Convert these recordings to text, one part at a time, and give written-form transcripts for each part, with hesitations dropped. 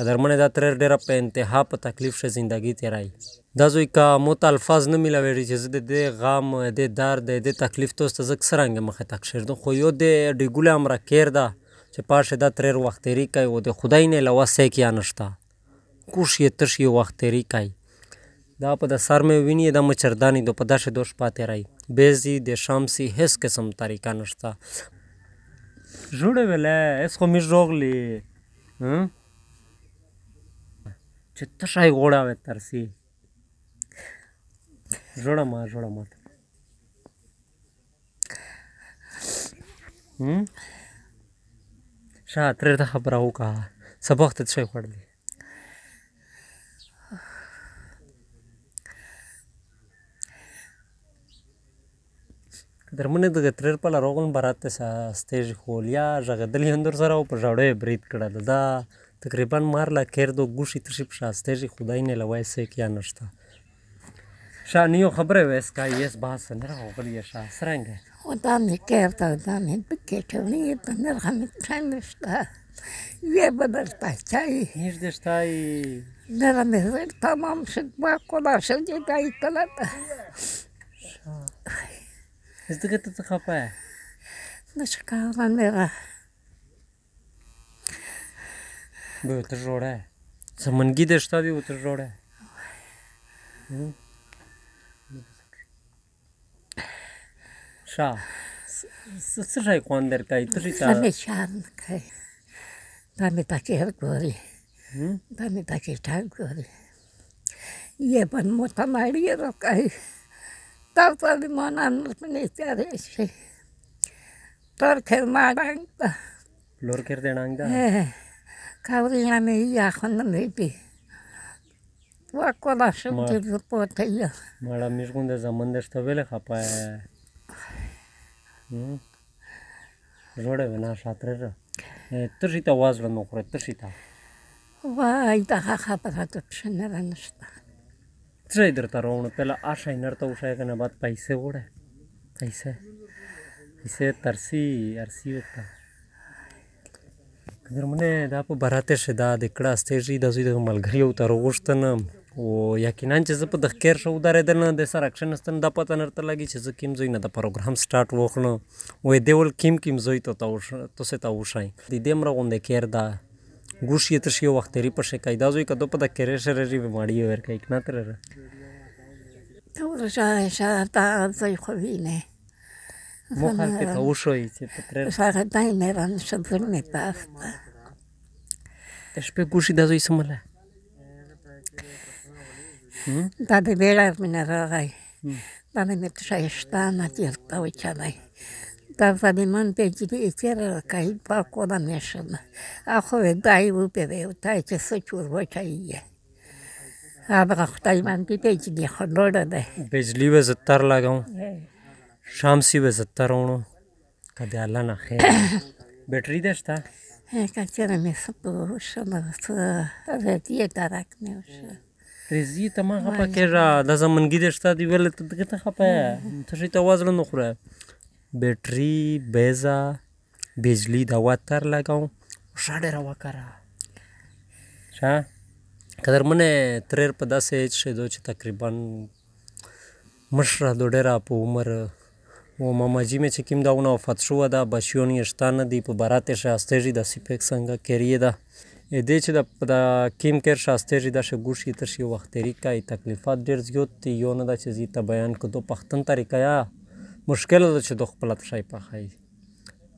قدرمنې دا ترېر ډېره په انتها په تکلیف شه زندګي تېروي. دا زوی که موته الفاظ نه میلاوېږي چې زه د دې غم د دې درد د دې تکلیف توس ته زه څرنګه مخې ته کښېږدم، خو یو د ډیګولی امره کیر ده چې پاشه دا ترېر وخت تېري کوي و د خدای نه علاوه سیک یا نشته، کوش یې تش یې وخت تېري کوي. دا په د سر مې ویني دا مچردانی دو په داسې دو شپه تېروي، بیزي د شمسي هېڅ قسم طریقه نشته. ژوړې ویلی هېڅ خو مې ژوغلي چې تشی غوړه وې ترسي. ژوړه ما شه ترېر ته خبره وکړه سبا وخته څه شی خوړلی؟ قدرمنې د ترېر په لرغون برات ستېژ خولیا ژغېدل یې اندر سره او په ژړو یې برید کړل. دا تقریبا مارله کردو گوشی تشی په شاستېژ خدای نه علاوه سیک یا نشته. شه نیو خبره ویس که یس بحث نه راغلی شه څرنګه؟ خدا مې کرده دا مې بکټونی په نرخه مې نشته یه به درته چای نیږدې شتای نره مې زر تمام شد با خدا شدی دای کله ده از دیگه تو څه خفه یې؟ نشه کاره نره به ورته ژوړی زمنګي دې شته دي ورته ژوړی شه څه شی خوند درکوي تشي ته همیشه نه کوي دا مې تکیر ګوري دا مې تکیټر ګوري یه بن متماری رو کوي تا سلیمانان منیستری شي تر کرما ډنګ ده لور کردې ډنګ ده کاورینا مې یخن مې بي واکولا شم چې پوته یې مړه مې ژغونده زمن دې شته ویلې خفه یې ژوړی وې نه شاترېږه تشي ته وازړه نه خورې تشي ته وای دغه خبره د پښه نره نشته څه شی درته راوړو پهله آشی نرته وښایه که نه بعد پیسې وړی پیسې ترسي ارسي ورته قدرمنې دا په براتې شه دا د کړه استېژي دا زوی دغه ملګري یو ته راغوښتنم و یقینا چې زه په دغه کیر شه ودرېدل نه د سره کښېنستم دا پته نه درته لګي چې زه کوم زوی نه د پروګرام سټارټ وکړو وایي دې ول کوم زوی ته تاسې ته وښایي د دې مره غوندې کیر ده گوش یې تش یو وخت تېري په شی کوي دا زوی که دو په د کیرې شه رېږي بیماري یې ورکوي که نه ترېره ته ورشه دا زوی خو وینې مو خلکې ته وښایي چې په ترېر هغه دای مې رانشه زړه مې بست ده د شپې ګوشي دا زوی څه دا د بیړر مې نه راغی دا مې شایشتانه تېرته وچلی دا ظالمان بجلی تېره راکوي پاکونه مې شده خو دای وبېوی دای چې څه جور وچی یې هغه خدای باندې بجلی خو لوړه ده بجلی به زدتر لگاؤں شامسی به زدتر راوړو که د الله نه خیر بیټري دې شته که چېرې مې څه وشله څه ردیې درک مې وشله ریزي ته مه خفه کېږه دا زمنګي دې شته دي ویلې ته دغې ته خفه یې ته شي ته وازړه نه خوره بیټري بیزه بجلی دا وتر لګوم ښه ډېره وکړه ښه قدرمنې ترېر په داسې ایج شېدو چې تقریبا مشره دو ډېره په عمر و ماماجي مې چې کوم داونه وفات شوه ده بچیان یې شته نه دي په برات یې شاستېږي داسې پک څنګه کیریې ده دې چې د کیم کیر شاستېږي داسې ګوش یې تر شي وخت تېري کوي تکلیفات ډېر زیات دي یو نه ده چې زه ته بیان کړو دو پښتون طریقه یا مشکله ده چې دو خپله شی پخوي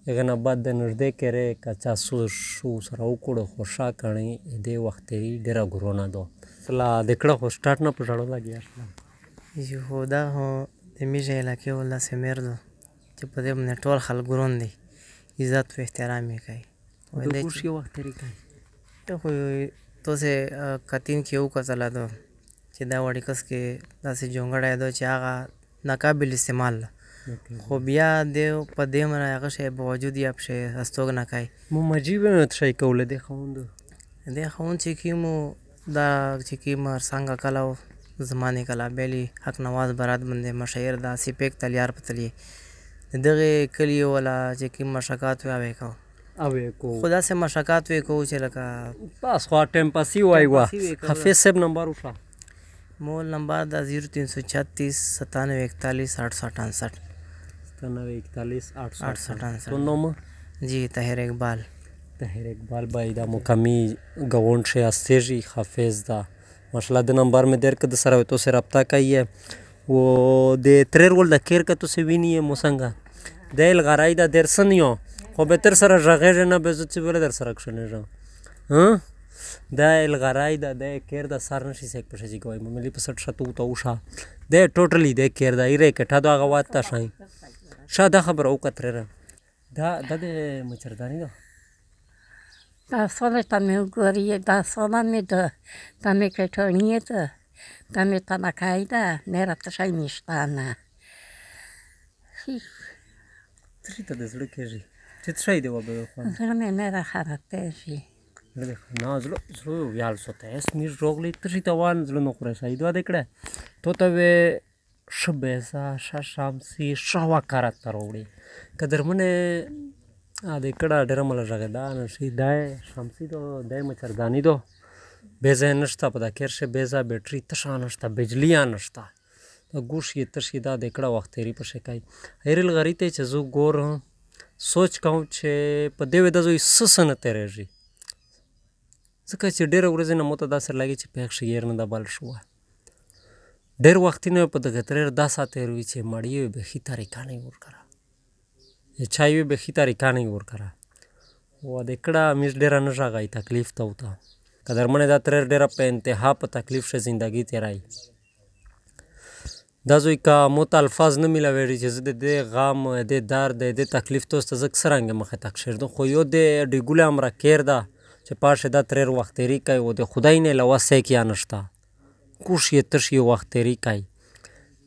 هغې نه بعد د نږدې کیرې که چا شو سره وکړو خو ښه کړئ دې وخت تېري ډېره ګرونه ده اصلا د کړه خو سټارټ نه په ژړو لګیا شوه خو دا خو د میږه علاقې ول داسې میر ده چې په دې باندې ټول خلک ګرون دي عزت و احترام یې کوي د ګوش یې وخت تېري کوي ته خو تاسې کتین کې وکتله ده چې دا وړې کس کې داسې جونګړی ده چې هغه ناقابل استعمال ده خو بیا د په دې مره هغه شی باوجود یې پښې هستوګنه کوي مجیب یې څه شی کوله دې خاوندو دې خاوند چې کیمو دا چې کیم څنګه کله زمانې کله بیلي حق نواز برات باندې مشاعر داسې پیک تلیار په تلی د دغې کلي والا چې کوم مشکات وی کوه اوې کو خو داسې مشقات وې کوو چې لکه بس خوا ټایم پاسي وای وا ټایم پاسي وې کوله. حافظ صاحب نمبر وشا مول نمبر دا 0336 9741 868 9741 تو نوم जी طاهر اقبال طاهر اقبال भाई دا مقامی گاؤنڈ سے استیجی حافظ دا ماشاءاللہ د نمبر میں دیر کد سره تو سے رابطہ کایه و د تریر ول د کیر ک تو سے وینی موسنگا دل غرای دا در سنیو خو به تر سره ژغه نه به زت بل در سره کښنه ها دا الغرای دا د کیر دا سر نشي سیک پښه جی کوي ملي په 60 شتو تو وشا د ټوټلی د کیر دا ایره کټه دا غوات تا شای شاده خبر او کتره دا د مچردانی دا دا سوله تامه ګوري دا سوله مې ده تامه کټونی ده تامه تنکای ده نه راته شای نشتانه تری ته د زړه کېږي چې شای دی وبه خو زړه مې نه را خرابېږي نه زړه یال سوته اس میر روغلی تری ته وان زړه نو خره شای دوه دکړه تو ته شبهزا شامسی شوا کارت تروړي قدرمنه ا د کړه ډېر مل ژغدا نشي دای شامسی دو دای مچردانی دو بیزه نشتا په دا کرشه بیزه بیټری تشا نشتا بجلی نشتا گوش یہ تشی دا د کړه وخت تیری په شکای هیرل غریته چې زو ګور سوچ کوم چې په دیو د زوی سسنه تیریږي ځکه چې ډېر ورځې نه موته دا سر لګي چې پېښ شیر نه د بل شو ډېر وخت نه په دغه تریر دا ساته روي چې مړی به خي طریقه نه ور کرا چای به خي طریقه نه ور کرا و د کړه مش ډېر نه ژغای تکلیف ته وتا قدر منه دا تریر ډېر په انتها په تکلیف شه زندگی تیرای دا زوی کا موت الفاظ نه ملاوي چې د غام د درد د تکلیف توست زک سرنګ مخه تک شر خو یو د ډیګول امر کېر دا چې پاشه دا تریر وخت تیری کوي او د خدای نه لوسه کې انشتا کوش یې تشي وخت تیری کوي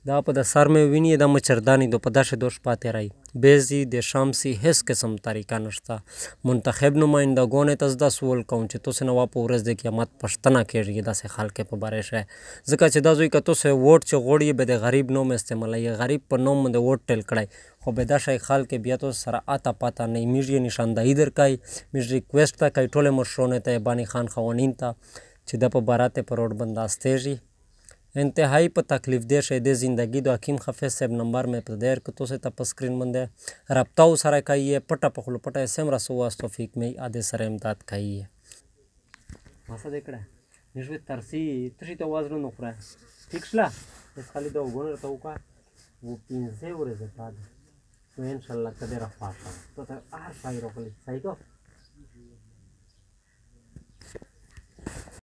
دا په د سر مې ویني د مچردانی دو په داسې دوش پاتې راي بیزی د شامسی هیڅ قسم طریقه نشته منتخب نمائندگان ته زدا سوال کوم چې تاسو نو په ورځ د قیامت پښتنه کېږي داسې خلک په باره شه ځکه چې دا زوی کته سه ووټ چې غوړي به د غریب نوم استعمالي غریب په نوم د ووټ ټل کړای خو به دا شي خلک بیا تو سره آتا پاتا نه میږي نشاندهی درکای میږ ریکوست تا کوي ټوله مشرونه ته بانی خان خوانین ته چې د په بارات پر روډ بنداستېږي انتهایی په تکلیف دې شه د زندگی د حکیم حافظ صاحب نمبر مې په دیر کې تو سے ته سکرین باندې رابطه سره کوي پټه په خلو پټه سم رسو واستوفیک مې اده سره امداد کوي واسه دکړه نشوي ترسي ترې ته وازنه نو خره ٹھیک شلا اس خالي دا وګورئ ته وکړه و 15 ورځې بعد نو ان شاء الله کده را پاسه ته هر ځای راغلی صحیح